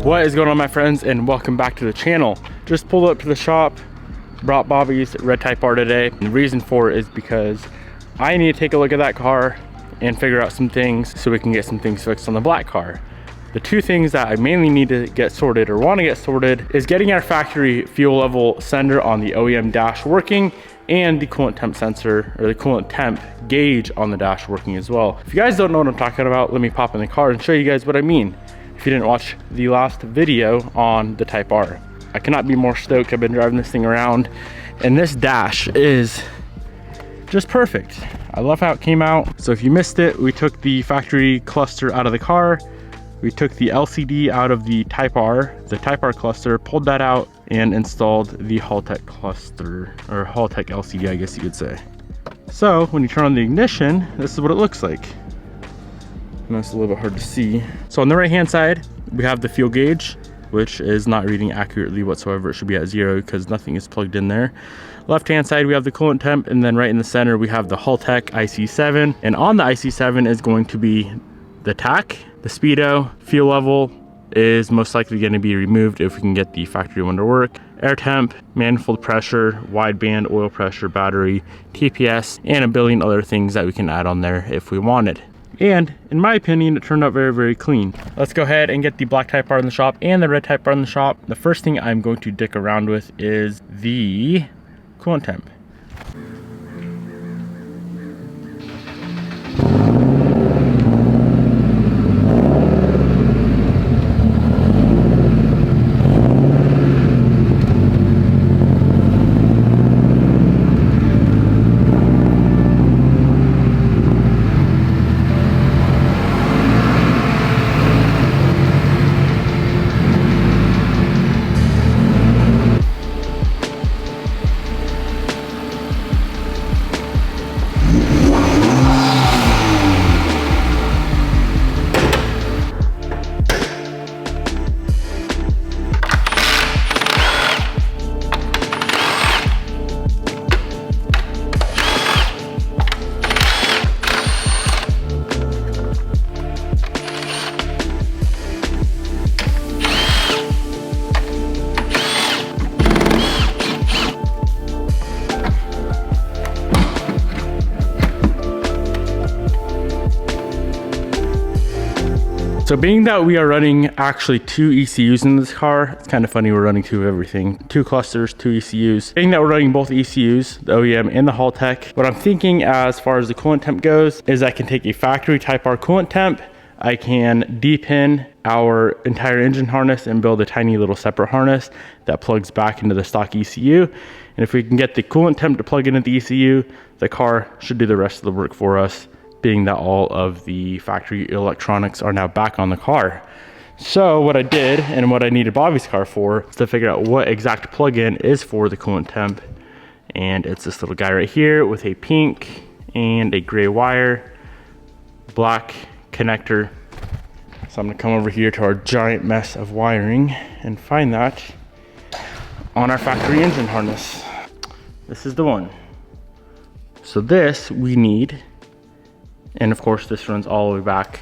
What is going on, my friends, and welcome back to the channel. Just pulled up to the shop, brought Bobby's red Type R today. And the reason for it is because I need to take a look at that car and figure out some things so we can get some things fixed on the black car. The two things that I mainly need to get sorted or want to get sorted is getting our factory fuel level sender on the OEM dash working and the coolant temp sensor or the coolant temp gauge on the dash working as well. If you guys don't know what I'm talking about, let me pop in the car and show you guys what I mean. If you didn't watch the last video on the Type R, I cannot be more stoked. I've been driving this thing around and this dash is just perfect. I love how it came out. So if you missed it, we took the factory cluster out of the car. We took the LCD out of the Type R cluster, pulled that out and installed the Haltech cluster, or Haltech LCD, I guess you could say. So when you turn on the ignition, this is what it looks like. And that's a little bit hard to see. So on the right hand side, we have the fuel gauge, which is not reading accurately whatsoever. It should be at 0 because nothing is plugged in there. Left hand side, we have the coolant temp, and then right in the center, we have the Haltech IC7. And on the IC7 is going to be the tach, the speedo. Fuel level is most likely going to be removed if we can get the factory one to work. Air temp, manifold pressure, wideband oil pressure, battery, TPS, and a billion other things that we can add on there if we wanted. And in my opinion, it turned out very, very clean. Let's go ahead and get the black Type R in the shop and the red Type R in the shop. The first thing I'm going to dick around with is the coolant temp. So being that we are running actually 2 ECUs in this car, it's kind of funny we're running 2 of everything. 2 clusters, 2 ECUs. Being that we're running both ECUs, the OEM and the Haltech, what I'm thinking as far as the coolant temp goes is I can take a factory Type R coolant temp, I can de-pin our entire engine harness and build a tiny little separate harness that plugs back into the stock ECU. And if we can get the coolant temp to plug into the ECU, the car should do the rest of the work for us, being that all of the factory electronics are now back on the car. So what I did and what I needed Bobby's car for is to figure out what exact plug-in is for the coolant temp. And it's this little guy right here with a pink and a gray wire, black connector. So I'm gonna come over here to our giant mess of wiring and find that on our factory engine harness. This is the one. So this we need. And of course, this runs all the way back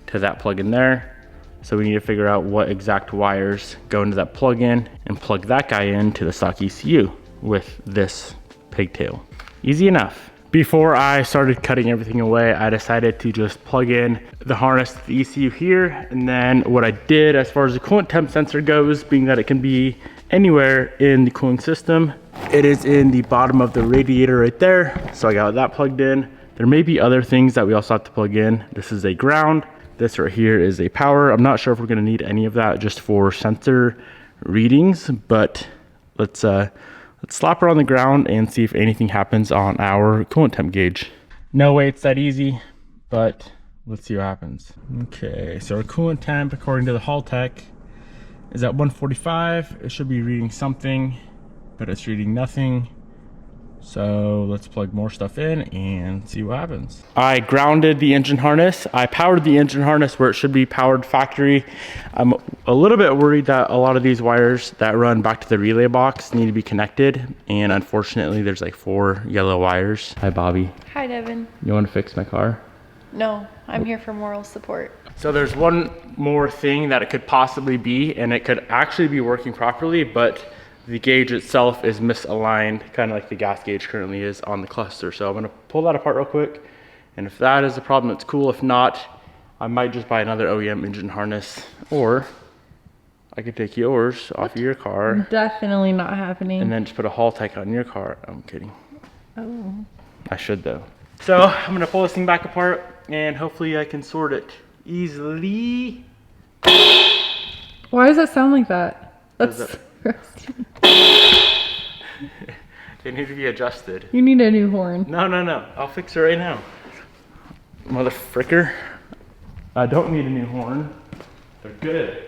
to that plug-in there. So we need to figure out what exact wires go into that plug-in and plug that guy into the stock ECU with this pigtail. Easy enough. Before I started cutting everything away, I decided to just plug in the harness to the ECU here. And then what I did as far as the coolant temp sensor goes, being that it can be anywhere in the cooling system, it is in the bottom of the radiator right there. So I got that plugged in. There may be other things that we also have to plug in. This is a ground. This right here is a power. I'm not sure if we're gonna need any of that just for sensor readings, but let's slap her on the ground and see if anything happens on our coolant temp gauge. No way it's that easy, but let's see what happens. Okay, so our coolant temp, according to the Haltech, is at 145. It should be reading something, but it's reading nothing. So let's plug more stuff in and see what happens. I grounded the engine harness. I powered the engine harness where it should be powered factory. I'm a little bit worried that a lot of these wires that run back to the relay box need to be connected. And unfortunately, there's like 4 yellow wires. Hi, Bobby. Hi, Devin. You want to fix my car? No, I'm here for moral support. So there's one more thing that it could possibly be, and it could actually be working properly, but the gauge itself is misaligned, kind of like the gas gauge currently is on the cluster. So I'm gonna pull that apart real quick. And if that is a problem, it's cool. If not, I might just buy another OEM engine harness, or I could take yours off of your car. Definitely not happening. And then just put a Haltech on your car. I'm kidding. Oh. I should though. So I'm gonna pull this thing back apart and hopefully I can sort it easily. Why does that sound like that? That's They need to be adjusted. You need a new horn. No. I'll fix it right now. Mother fricker. I don't need a new horn. They're good.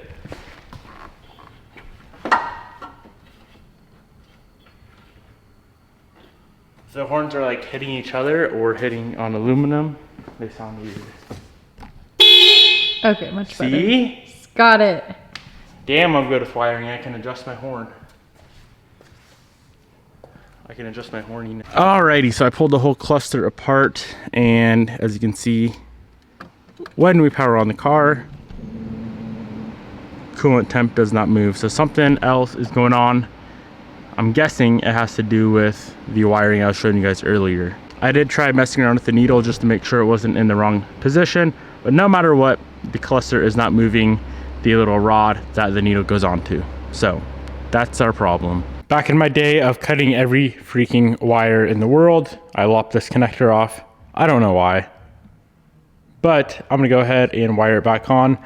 So horns are like hitting each other or hitting on aluminum. They sound weird. Okay, much better. See? Got it. Damn, I'm good with wiring. I can adjust my horn. Alrighty, so I pulled the whole cluster apart, and as you can see, when we power on the car, coolant temp does not move. So something else is going on. I'm guessing it has to do with the wiring I was showing you guys earlier. I did try messing around with the needle just to make sure it wasn't in the wrong position, but no matter what, the cluster is not moving the little rod that the needle goes onto. So that's our problem. Back in my day of cutting every freaking wire in the world, I lopped this connector off. I don't know why, but I'm gonna go ahead and wire it back on.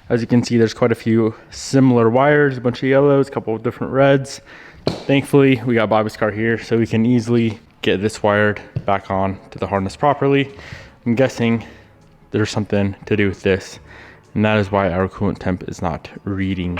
As you can see, there's quite a few similar wires, a bunch of yellows, a couple of different reds. Thankfully, we got Bobby's car here, so we can easily get this wired back on to the harness properly. I'm guessing there's something to do with this, and that is why our coolant temp is not reading.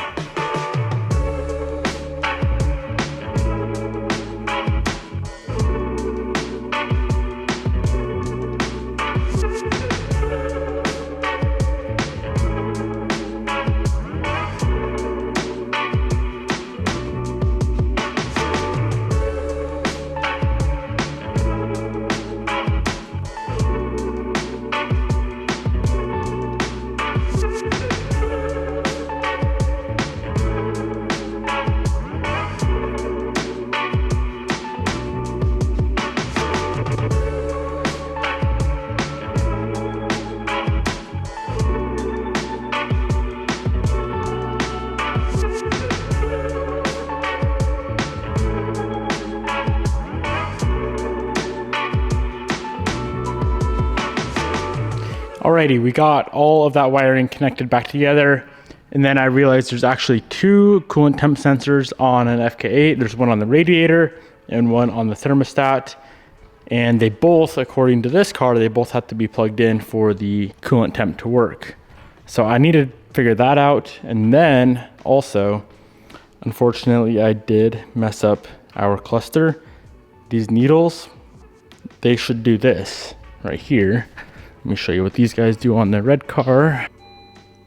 Alrighty, we got all of that wiring connected back together, and then I realized there's actually two coolant temp sensors on an FK8. There's one on the radiator and one on the thermostat, and they both, according to this car, they both have to be plugged in for the coolant temp to work. So I need to figure that out, and then also, unfortunately, I did mess up our cluster. These needles, they should do this right here. Let me show you what these guys do on the red car.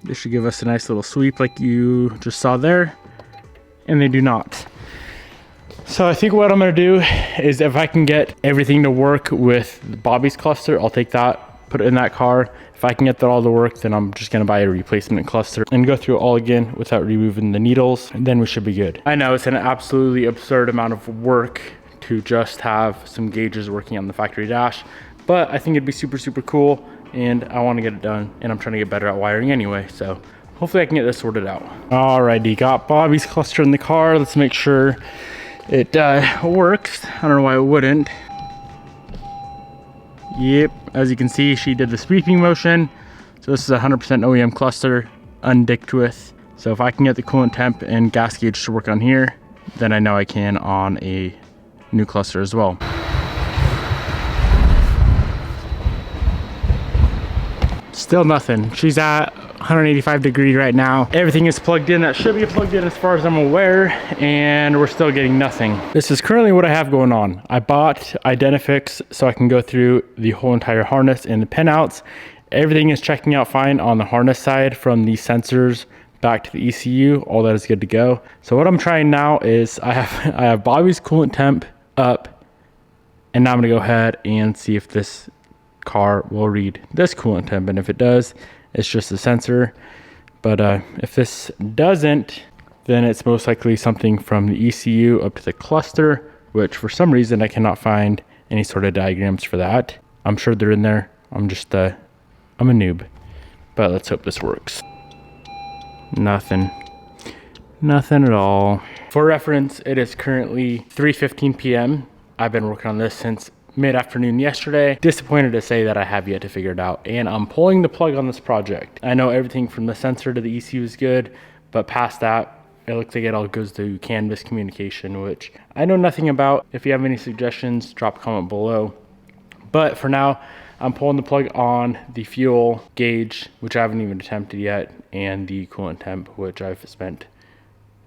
They should give us a nice little sweep like you just saw there, and they do not. So I think what I'm gonna do is if I can get everything to work with Bobby's cluster, I'll take that, put it in that car. If I can get that all to work, then I'm just gonna buy a replacement cluster and go through it all again without removing the needles, and then we should be good. I know it's an absolutely absurd amount of work to just have some gauges working on the factory dash, but I think it'd be super, super cool, and I want to get it done, and I'm trying to get better at wiring anyway, so hopefully I can get this sorted out. Alrighty, got Bobby's cluster in the car. Let's make sure it works. I don't know why it wouldn't. Yep, as you can see, she did the sweeping motion. So this is a 100% OEM cluster, undicked with. So if I can get the coolant temp and gas gauge to work on here, then I know I can on a new cluster as well. Still nothing. She's at 185 degrees right now. Everything is plugged in that should be plugged in as far as I'm aware, and we're still getting nothing. This is currently what I have going on. I bought Identifix so I can go through the whole entire harness and the pinouts. Everything is checking out fine on the harness side from the sensors back to the ECU. All that is good to go. So what I'm trying now is I have Bobby's coolant temp up, and now I'm gonna go ahead and see if this car will read this coolant temp, and if it does, it's just a sensor. But if this doesn't, then it's most likely something from the ECU up to the cluster, which for some reason I cannot find any sort of diagrams for that. I'm sure they're in there. I'm a noob, but let's hope this works. Nothing at all. For reference, it is currently 3:15 p.m. I've been working on this since mid-afternoon yesterday. Disappointed to say that I have yet to figure it out, and I'm pulling the plug on this project. I know everything from the sensor to the ECU is good, but past that, it looks like it all goes to canvas communication, which I know nothing about. If you have any suggestions, drop a comment below. But for now, I'm pulling the plug on the fuel gauge, which I haven't even attempted yet, and the coolant temp, which I've spent,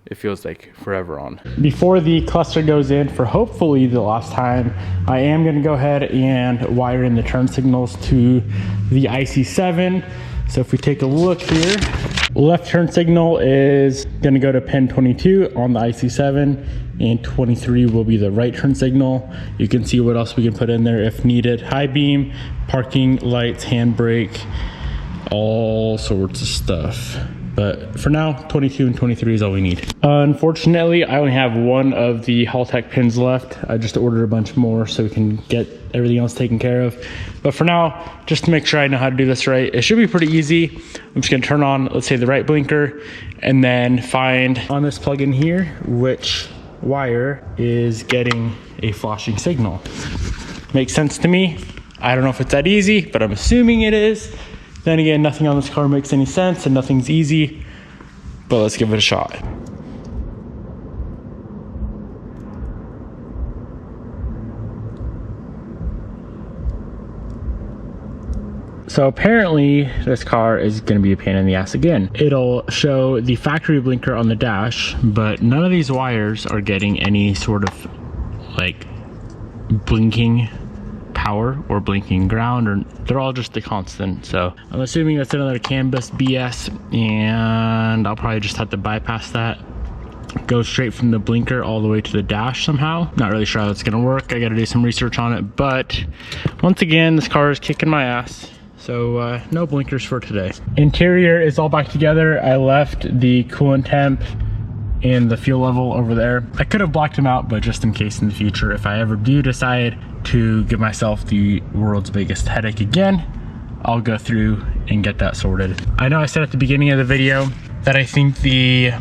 it feels like, forever on. Before the cluster goes in for hopefully the last time, I am going to go ahead and wire in the turn signals to the IC7. So if we take a look here, left turn signal is going to go to pin 22 on the IC7, and 23 will be the right turn signal. You can see what else we can put in there if needed. High beam, parking lights, handbrake, all sorts of stuff. But for now, 22 and 23 is all we need. Unfortunately, I only have one of the Haltech pins left. I just ordered a bunch more so we can get everything else taken care of. But for now, just to make sure I know how to do this right, it should be pretty easy. I'm just gonna turn on, let's say, the right blinker, and then find on this plug-in here which wire is getting a flashing signal. Makes sense to me. I don't know if it's that easy, but I'm assuming it is. Then again, nothing on this car makes any sense and nothing's easy, but let's give it a shot. So apparently this car is going to be a pain in the ass again. It'll show the factory blinker on the dash, but none of these wires are getting any sort of like blinking power or blinking ground, or they're all just a constant. So I'm assuming that's another CAN bus BS, and I'll probably just have to bypass that, go straight from the blinker all the way to the dash somehow. Not really sure how that's gonna work. I gotta do some research on it, but once again, this car is kicking my ass. So no blinkers for today. Interior is all back together. I left the coolant temp and the fuel level over there. I could have blocked them out, but just in case in the future, if I ever do decide to give myself the world's biggest headache again, I'll go through and get that sorted. I know I said at the beginning of the video that I think the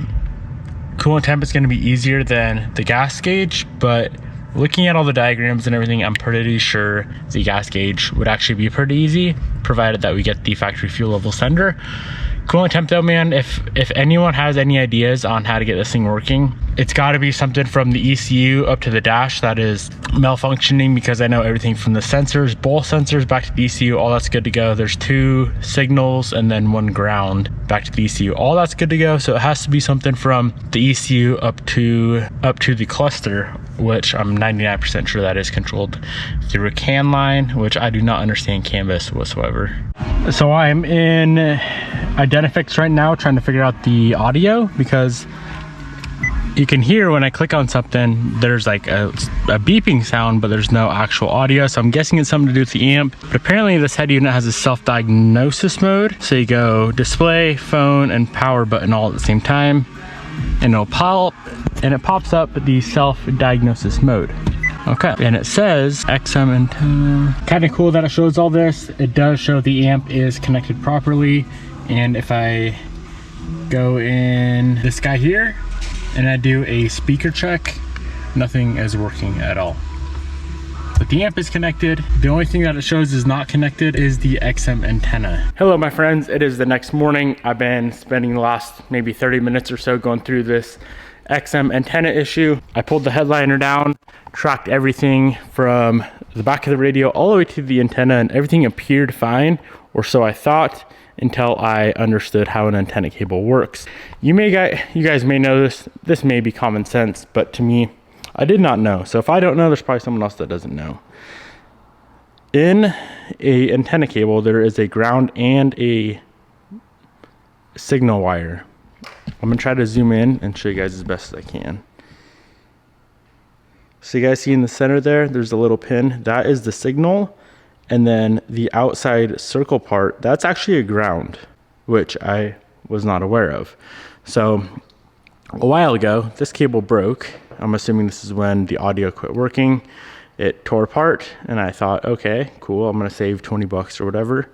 coolant temp is gonna be easier than the gas gauge, but looking at all the diagrams and everything, I'm pretty sure the gas gauge would actually be pretty easy, provided that we get the factory fuel level sender. Coolant temp though, man, if anyone has any ideas on how to get this thing working, it's got to be something from the ECU up to the dash that is malfunctioning, because I know everything from the sensors, both sensors back to the ECU, all that's good to go. There's 2 signals and then 1 ground back to the ECU. All that's good to go. So it has to be something from the ECU up to the cluster, which I'm 99% sure that is controlled through a CAN line, which I do not understand canvas whatsoever. So I'm in Identifix right now trying to figure out the audio, because you can hear when I click on something, there's like a beeping sound, but there's no actual audio. So I'm guessing it's something to do with the amp. But apparently this head unit has a self-diagnosis mode. So you go display, phone, and power button all at the same time, and it'll pop, and it pops up the self-diagnosis mode. Okay, and it says XM antenna. Kind of cool that it shows all this. It does show the amp is connected properly, and if I go in this guy here and I do a speaker check, nothing is working at all. But the amp is connected. The only thing that it shows is not connected is the XM antenna. Hello, my friends. It is the next morning. I've been spending the last maybe 30 minutes or so going through this XM antenna issue. I pulled the headliner down, tracked everything from the back of the radio all the way to the antenna, and everything appeared fine, or so I thought, until I understood how an antenna cable works. You guys may know this. This may be common sense, but to me, I did not know. So if I don't know, there's probably someone else that doesn't know. In a antenna cable, there is a ground and a signal wire. I'm gonna try to zoom in and show you guys as best as I can. So you guys see in the center there, there's a little pin. That is the signal, And then the outside circle part, that's actually a ground, which I was not aware of. So a while ago, this cable broke. I'm assuming this is when the audio quit working. It tore apart and I thought, okay, cool. I'm gonna save 20 bucks or whatever.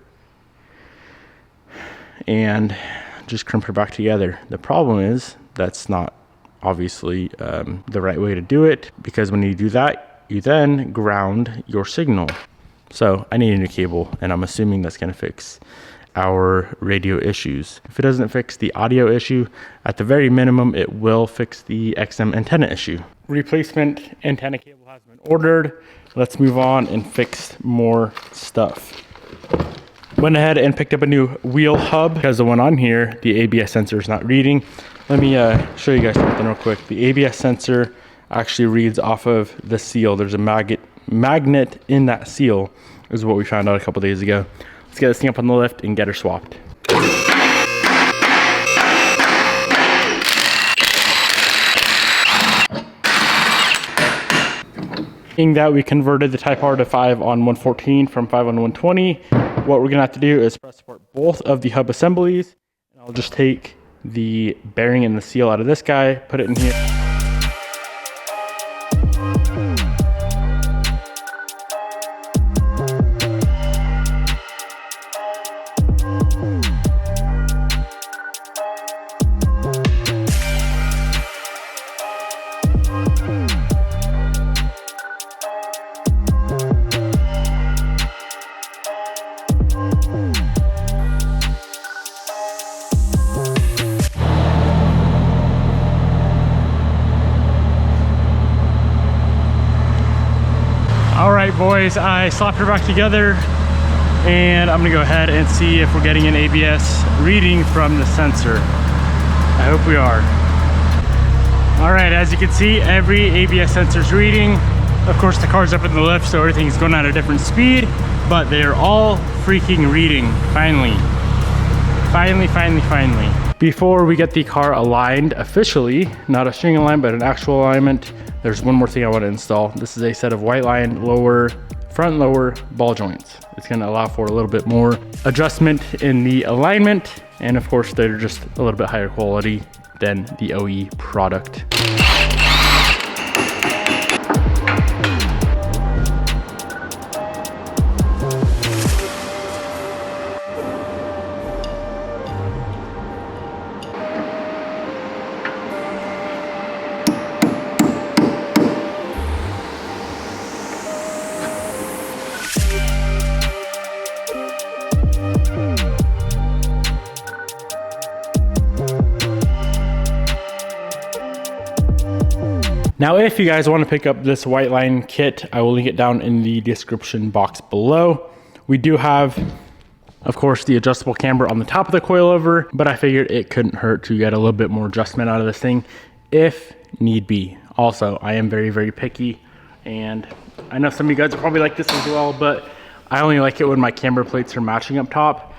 And just crimp her back together. The problem is that's not obviously the right way to do it, because when you do that, you then ground your signal. So I need a new cable, and I'm assuming that's gonna fix our radio issues. If it doesn't fix the audio issue, at the very minimum, it will fix the XM antenna issue. Replacement antenna cable has been ordered. Let's move on and fix more stuff. Went ahead and picked up a new wheel hub because the one on here, the ABS sensor is not reading. Let me show you guys something real quick. The ABS sensor actually reads off of the seal. There's a magnet in that seal, is what we found out a couple days ago. Let's get this thing up on the lift and get her swapped. Being that we converted the Type R to 5 on 114 from 5 on 120, what we're gonna have to do is press apart both of the hub assemblies. And I'll just take the bearing and the seal out of this guy, put it in here. All right, boys, I slapped her back together and I'm gonna go ahead and see if we're getting an ABS reading from the sensor. I hope we are. All right, as you can see, every ABS sensor is reading. Of course, the car's up in the lift, so everything's going at a different speed, but they are all freaking reading, finally. Finally. Before we get the car aligned officially, not a string alignment, but an actual alignment, there's one more thing I want to install. This is a set of white line front lower ball joints. It's going to allow for a little bit more adjustment in the alignment, and of course they're just a little bit higher quality than the OE product. Now, if you guys want to pick up this white line kit, I will link it down in the description box below. We do have, of course, the adjustable camber on the top of the coilover, but I figured it couldn't hurt to get a little bit more adjustment out of this thing if need be. Also, I am very picky, and I know some of you guys will probably like this as well, but I only like it when my camber plates are matching up top.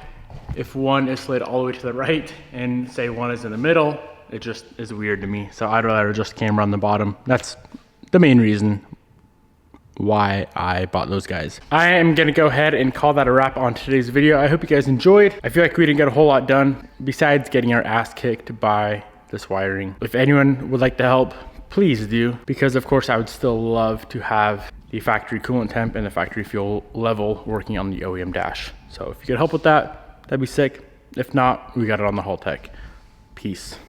If one is slid all the way to the right and say one is in the middle, it just is weird to me. So I'd rather just camber on the bottom. That's the main reason why I bought those guys. I am gonna go ahead and call that a wrap on today's video. I hope you guys enjoyed. I feel like we didn't get a whole lot done besides getting our ass kicked by this wiring. If anyone would like to help, please do, because of course I would still love to have the factory coolant temp and the factory fuel level working on the OEM dash. So if you could help with that, that'd be sick. If not, we got it on the Haltech. Peace.